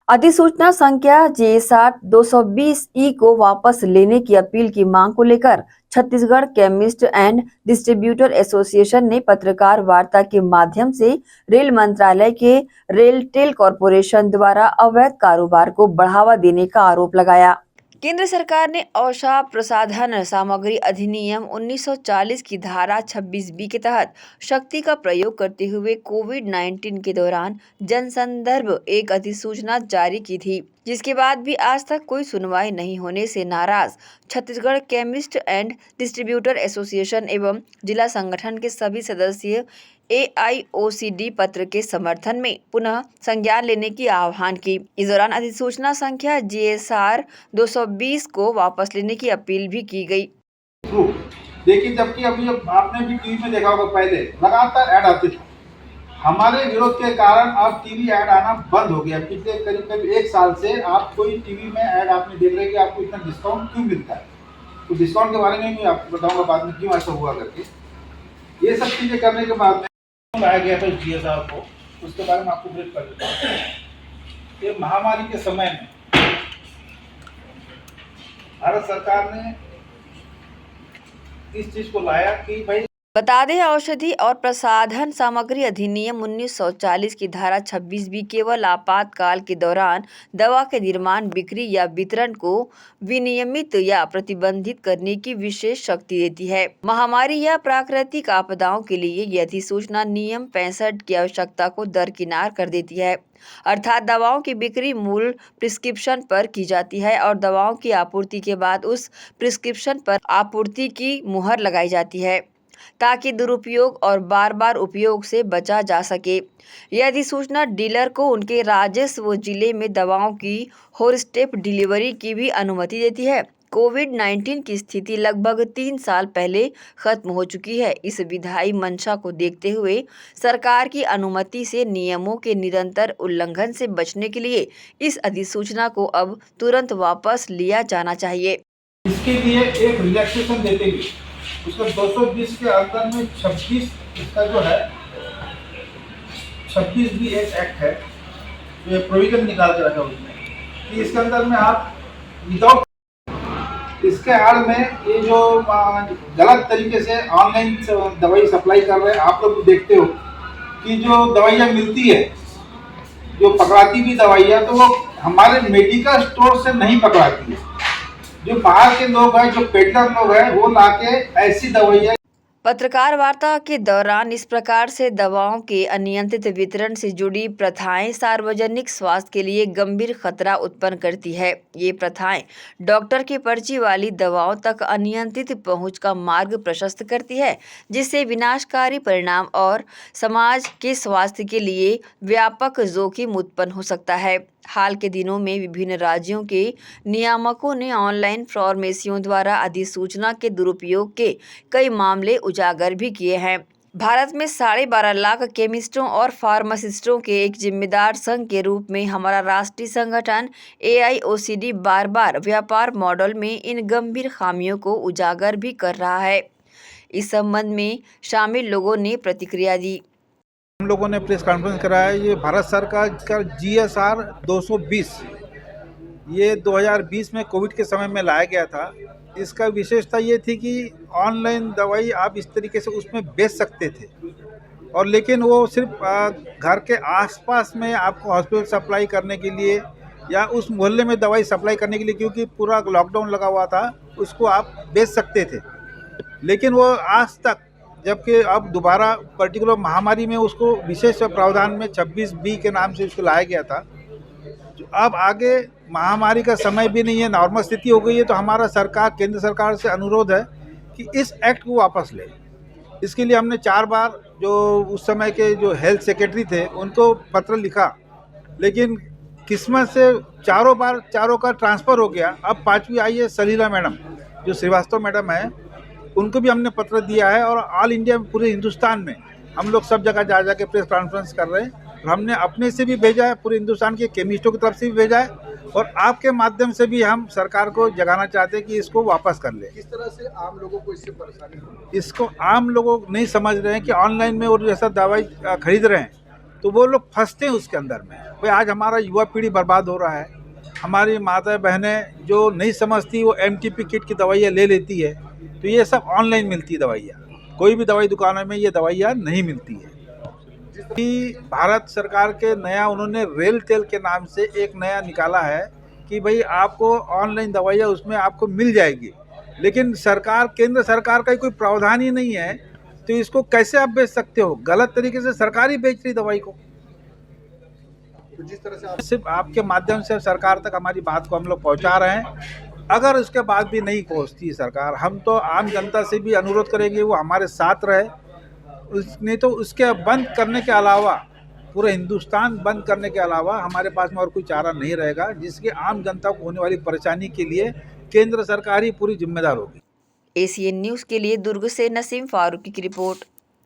अधिसूचना संख्या J6220E को वापस लेने की अपील की मांग को लेकर Chhattisgarh chemist and distributor association ने पत्रकार वार्ता के माध्यम से रेल मंत्रालय के रेलटेल कॉरपोरेशन द्वारा अवैध कारोबार को बढ़ावा देने का आरोप लगाया। केंद्र सरकार ने औषध प्रसाधन सामग्री अधिनियम 1940 की धारा 26B के तहत शक्ति का प्रयोग करते हुए कोविड-19 के दौरान जनसंदर्भ एक अधिसूचना जारी की थी, जिसके बाद भी आज तक कोई सुनवाई नहीं होने से नाराज Chhattisgarh chemist and distributor association एवं जिला संगठन के सभी सदस्य AIOCD पत्र के समर्थन में पुनः संज्ञान लेने की आह्वान की। इस दौरान अधिसूचना संख्या JSR 220 को वापस लेने की अपील भी की गई। देखिए, जबकि अभी आपने भी टीवी में देखा होगा, पहले लगातार ऐड आते थे। हमारे विरोध के कारण अब टीवी ऐड आना बंद हो गया। पिछले करीब 1 साल से आप कोई टीवी में ऐड आप नहीं देख रहे कि आपको इतना डिस्काउंट क्यों मिलता है। तो डिस्काउंट के बारे में भी आपको बताऊंगा बाद में क्यों ऐसा हुआ करके। ये सब चीज़ें करने के बाद में लाया गया था GSR को, उसके बारे में आपको ब्रीफ कर देता हूँ। ये महामारी के समय में भारत सरकार ने इस चीज़ को लाया कि भाई बता दें, औषधि और प्रसाधन सामग्री अधिनियम 1940 की धारा 26B केवल आपातकाल के दौरान दवा के निर्माण, बिक्री या वितरण को विनियमित या प्रतिबंधित करने की विशेष शक्ति देती है। महामारी या प्राकृतिक आपदाओं के लिए यह अधिसूचना नियम 65 की आवश्यकता को दरकिनार कर देती है। अर्थात दवाओं की बिक्री मूल प्रिस्क्रिप्शन पर की जाती है और दवाओं की आपूर्ति के बाद उस प्रिस्क्रिप्शन पर आपूर्ति की मुहर लगाई जाती है, ताकि दुरुपयोग और बार बार उपयोग से बचा जा सके। यह अधिसूचना डीलर को उनके राजस्व जिले में दवाओं की डोरस्टेप डिलीवरी की भी अनुमति देती है। कोविड-19 की स्थिति लगभग 3 साल पहले खत्म हो चुकी है। इस विधायी मंशा को देखते हुए सरकार की अनुमति से नियमों के निरंतर उल्लंघन से बचने के लिए इस अधिसूचना को अब तुरंत वापस लिया जाना चाहिए। इसके लिए एक रिलैक्सेशन देते हुए उसका 220 के अंदर में 26 इसका जो है 26 भी एक एक्ट है, तो ये प्रोविजन निकाल के रखा उसमें कि इसके अंदर में आप विदाउट इसके आड़ में ये जो गलत तरीके से ऑनलाइन दवाई सप्लाई कर रहे हैं, आप लोग देखते हो कि जो दवाइयाँ मिलती है, जो पकड़ाती भी दवाइयाँ, तो वो हमारे मेडिकल स्टोर से नहीं पकड़ाती है। जो बाहर के लोग हैं, जो पेडलर लोग हैं, वो लाके ऐसी दवाइयाँ। पत्रकार वार्ता के दौरान इस प्रकार से दवाओं के अनियंत्रित वितरण से जुड़ी प्रथाएं सार्वजनिक स्वास्थ्य के लिए गंभीर खतरा उत्पन्न करती है। ये प्रथाएं डॉक्टर की पर्ची वाली दवाओं तक अनियंत्रित पहुंच का मार्ग प्रशस्त करती है, जिससे विनाशकारी परिणाम और समाज के स्वास्थ्य के लिए व्यापक जोखिम उत्पन्न हो सकता है। हाल के दिनों में विभिन्न राज्यों के नियामकों ने ऑनलाइन फार्मेसियों द्वारा अधिसूचना के दुरुपयोग के कई मामले उजागर भी किए हैं। भारत में 12.5 लाख केमिस्टों और फार्मासिस्टों के एक जिम्मेदार संघ के रूप में हमारा राष्ट्रीय संगठन AIOCD बार बार व्यापार मॉडल में इन गंभीर खामियों को उजागर भी कर रहा है। इस संबंध में शामिल लोगों ने प्रतिक्रिया दी। हम लोगों ने प्रेस कॉन्फ्रेंस कराया। ये भारत सरकार का GSR 220 ये 2020 में कोविड के समय में लाया गया था। इसका विशेषता ये थी कि ऑनलाइन दवाई आप इस तरीके से उसमें बेच सकते थे, और लेकिन वो सिर्फ घर के आसपास में आपको हॉस्पिटल सप्लाई करने के लिए या उस मोहल्ले में दवाई सप्लाई करने के लिए, क्योंकि पूरा लॉकडाउन लगा हुआ था, उसको आप बेच सकते थे। लेकिन वो आज तक, जबकि अब दोबारा पर्टिकुलर महामारी में उसको विशेष प्रावधान में 26B के नाम से उसको लाया गया था। अब आगे महामारी का समय भी नहीं है, नॉर्मल स्थिति हो गई है, तो हमारा सरकार, केंद्र सरकार से अनुरोध है कि इस एक्ट को वापस ले। इसके लिए हमने 4 बार जो उस समय के जो हेल्थ सेक्रेटरी थे उनको पत्र लिखा, लेकिन किस्मत से चारों का ट्रांसफ़र हो गया। अब 5वीं आई है सलीला मैडम, जो श्रीवास्तव मैडम है, उनको भी हमने पत्र दिया है। और ऑल इंडिया में, पूरे हिंदुस्तान में हम लोग सब जगह जा के प्रेस कॉन्फ्रेंस कर रहे हैं, और हमने अपने से भी भेजा है, पूरे हिंदुस्तान के केमिस्टों की तरफ से भी भेजा है, और आपके माध्यम से भी हम सरकार को जगाना चाहते हैं कि इसको वापस कर ले। किस तरह से आम लोगों को इससे परेशानी हो? इसको आम लोगों नहीं समझ रहे हैं कि ऑनलाइन में वो जैसा दवाई खरीद रहे हैं, तो वो लोग फंसते हैं उसके अंदर में। भाई आज हमारा युवा पीढ़ी बर्बाद हो रहा है, हमारी माता बहनें जो नहीं समझती वो MTP किट की दवाइयाँ ले लेती है, तो ये सब ऑनलाइन मिलती है दवाइयाँ, कोई भी दवाई दुकानों में ये दवाइयाँ नहीं मिलती है। कि भारत सरकार के नया उन्होंने रेल टेल के नाम से एक नया निकाला है कि भाई आपको ऑनलाइन दवाइयाँ उसमें आपको मिल जाएगी, लेकिन सरकार, केंद्र सरकार का कोई प्रावधान ही नहीं है, तो इसको कैसे आप बेच सकते हो? गलत तरीके से सरकार ही बेच रही दवाई को। तो जिस तरह से आप सिर्फ आपके माध्यम से सरकार तक हमारी बात को हम लोग पहुंचा रहे हैं। अगर उसके बाद भी नहीं पहुंचती सरकार, हम तो आम जनता से भी अनुरोध करेंगे वो हमारे साथ रहे। नहीं तो उसके बंद करने के अलावा, पूरे हिंदुस्तान बंद करने के अलावा हमारे पास में और कोई चारा नहीं रहेगा, जिसके आम जनता को होने वाली परेशानी के लिए केंद्र सरकार ही पूरी जिम्मेदार होगी। ACN न्यूज़ के लिए दुर्ग से नसीम फारूकी की रिपोर्ट।